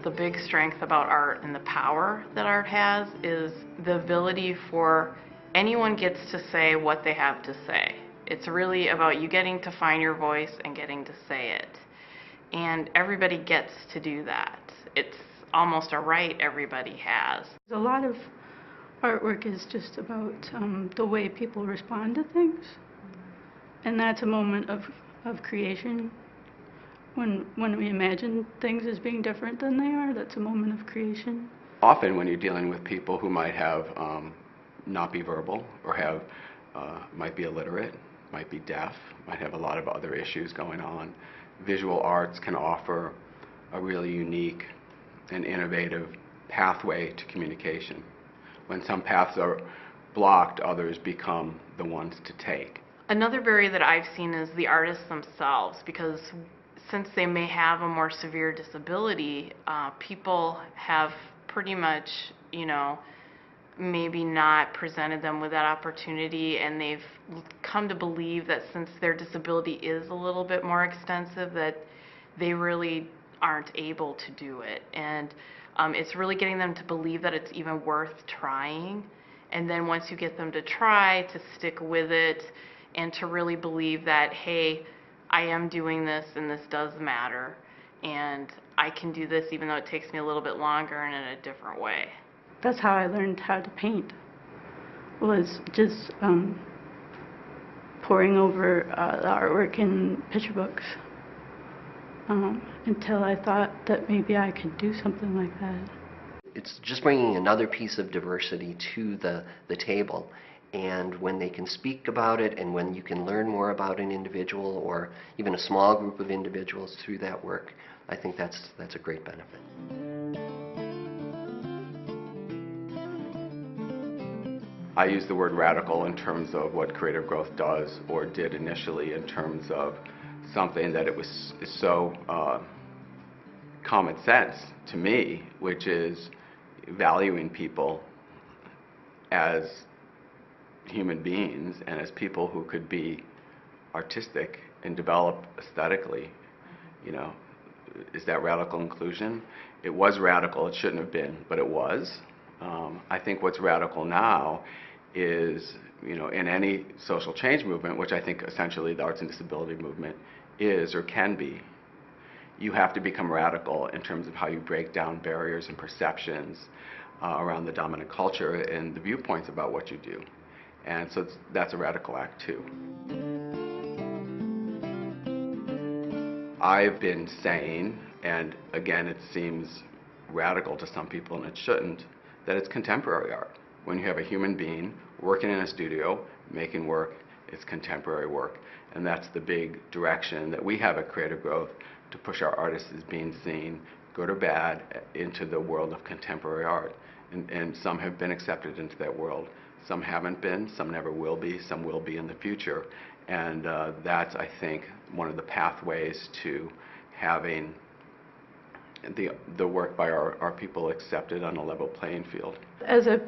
the big strength about art and the power that art has is the ability for anyone gets to say what they have to say. It's really about you getting to find your voice and getting to say it. And everybody gets to do that. It's almost a right everybody has. A lot of artwork is just about the way people respond to things. And that's a moment of creation. When we imagine things as being different than they are, that's a moment of creation. Often when you're dealing with people who might have not be verbal or have might be illiterate, might be deaf, might have a lot of other issues going on, visual arts can offer a really unique and innovative pathway to communication. When some paths are blocked, others become the ones to take. Another barrier that I've seen is the artists themselves, because since they may have a more severe disability, people have pretty much, maybe not presented them with that opportunity, and they've come to believe that since their disability is a little bit more extensive, that they really aren't able to do it. And it's really getting them to believe that it's even worth trying. And then once you get them to try, to stick with it, and to really believe that, hey, I am doing this and this does matter, and I can do this even though it takes me a little bit longer and in a different way. That's how I learned how to paint, was just poring over the artwork in picture books until I thought that maybe I could do something like that. It's just bringing another piece of diversity to the table. And when they can speak about it, and when you can learn more about an individual or even a small group of individuals through that work, I think that's a great benefit. I use the word radical in terms of what creative growth does or did initially, in terms of something that is so common sense to me, which is valuing people as human beings and as people who could be artistic and develop aesthetically. Is that radical inclusion? It was radical. It shouldn't have been, but it was. I think what's radical now is, in any social change movement, which I think essentially the arts and disability movement is or can be, you have to become radical in terms of how you break down barriers and perceptions around the dominant culture and the viewpoints about what you do. And so that's a radical act too. I've been saying, and again it seems radical to some people and it shouldn't, that it's contemporary art. When you have a human being working in a studio, making work, it's contemporary work. And that's the big direction that we have at Creative Growth, to push our artists as being seen, good or bad, into the world of contemporary art. And some have been accepted into that world. Some haven't been, some never will be, some will be in the future. And that's, I think, one of the pathways to having the work by our people accepted on a level playing field. As a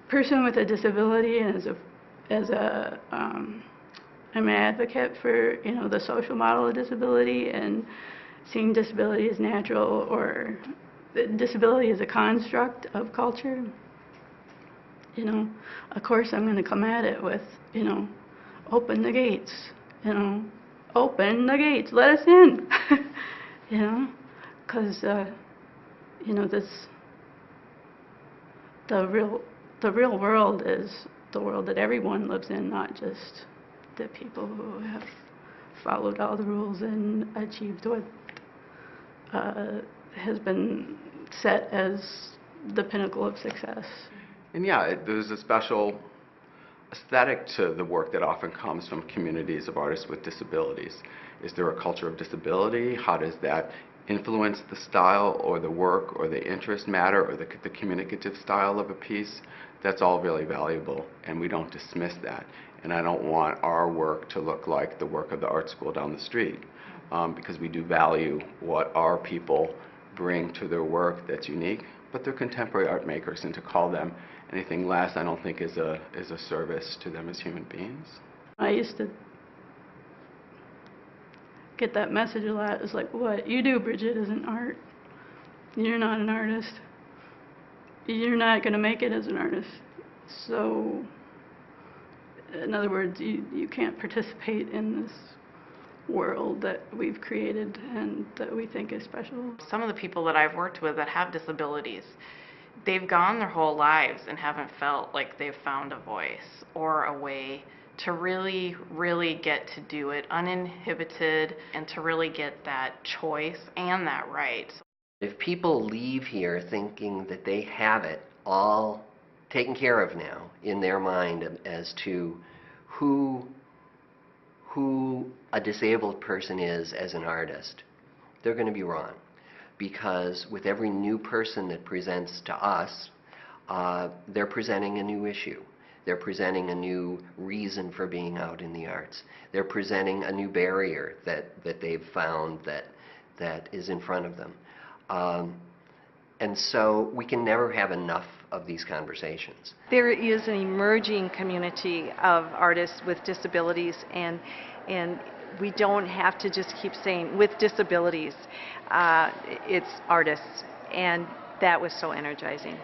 person with a disability, and I'm an advocate for the social model of disability, and seeing disability as natural, or disability as a construct of culture. Of course I'm going to come at it with, open the gates, open the gates, let us in, because, the real world is the world that everyone lives in, not just the people who have followed all the rules and achieved what has been set as the pinnacle of success. And yeah, there's a special aesthetic to the work that often comes from communities of artists with disabilities. Is there a culture of disability? How does that influence the style or the work or the interest matter or the communicative style of a piece? That's all really valuable, and we don't dismiss that. And I don't want our work to look like the work of the art school down the street, because we do value what our people bring to their work that's unique, but they're contemporary art makers, and to call them anything less, I don't think is a service to them as human beings. I used to get that message a lot. It's like, what you do, Bridget, isn't art. you're not an artist. You're not going to make it as an artist. So, in other words, you can't participate in this world that we've created and that we think is special. Some of the people that I've worked with that have disabilities, they've gone their whole lives and haven't felt like they've found a voice or a way to really, really get to do it uninhibited and to really get that choice and that right. If people leave here thinking that they have it all taken care of now in their mind as to who a disabled person is as an artist, they're going to be wrong. Because with every new person that presents to us, they're presenting a new issue. They're presenting a new reason for being out in the arts. They're presenting a new barrier that they've found that is in front of them. And so we can never have enough of these conversations. There is an emerging community of artists with disabilities, and we don't have to just keep saying with disabilities. It's artists, and that was so energizing.